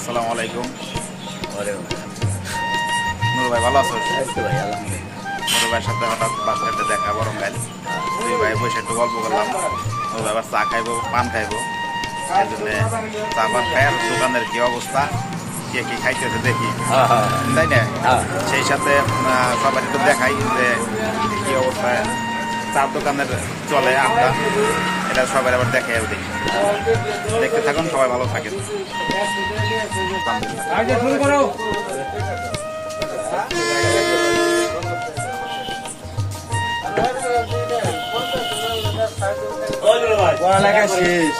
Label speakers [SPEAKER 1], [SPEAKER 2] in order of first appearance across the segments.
[SPEAKER 1] আসসালামু আলাইকুম। নুরু ভাই ভালো আছো? নুরু ভাইয়ের সাথে হঠাৎ বাস স্ট্যান্ডে দেখা গরমকাল, দুই ভাই বসে একটু গল্প করলাম। নুরু ভাই আবার চা খাইবো, পান খাইবো, এই জন্য চা পান খাই। আর দোকানের কি অবস্থা, কে কি খাইতেছে দেখি, তাই না? সেই সাথে সবাই একটু দেখাই যে কি অবস্থায় চার দোকানের চলে আড্ডা, এটা সবাই আবার দেখে দেখি। দেখতে থাকুন, সবাই ভালো থাকেন।
[SPEAKER 2] পড়ালেখা শেষ।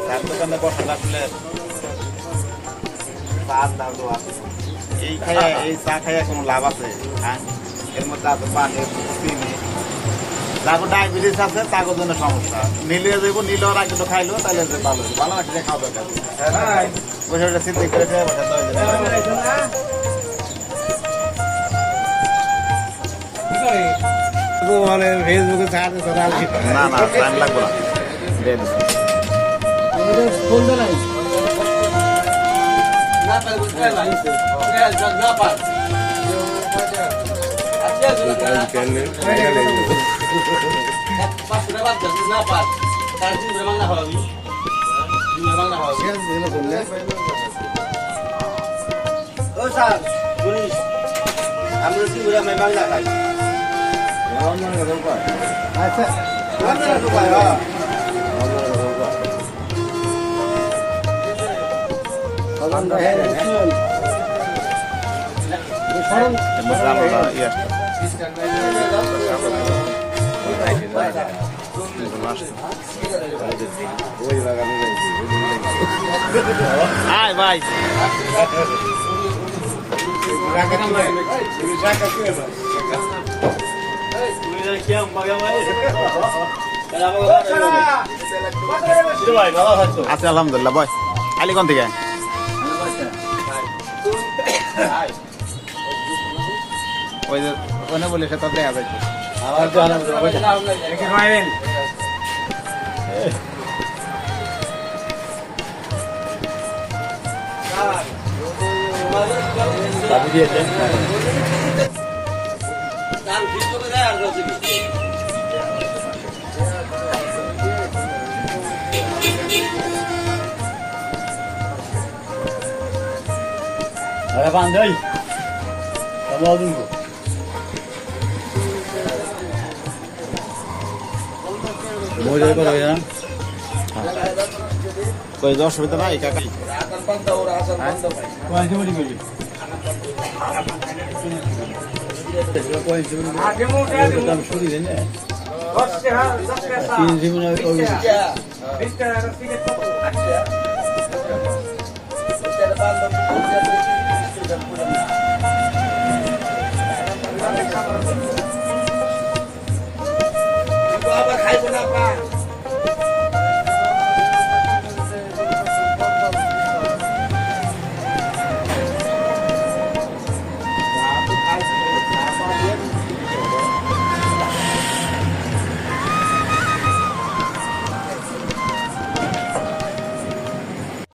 [SPEAKER 1] চার দোকানে বসালে আসলে এই চা খাইয়া কোনো লাভ আছে? হ্যাঁ, এর মধ্যে আছে পানি, চিনি। যাকে ডায়াবেটিস আছে তাকে জন্য সমস্যা। নিলে যাবো, নিলেও আর একটু খাইলো তাহলে ভালো হইবে। ভালো লাগছে খাওয়া দরকার, বসে বসে চিন্তা করে খেয়ে বসে
[SPEAKER 2] মানে ফেসবুকে ছাড়তে
[SPEAKER 1] না না, টাইম লাগবে না। Hai ভাই, আছি আলহামদুলিল্লাহ। বয় আলি কোন থেকে? ওই যে ওখানে বলে সে তো দেখা যাচ্ছে।
[SPEAKER 2] বান্ধব
[SPEAKER 1] কই অসুবিধা নাই কাকাই?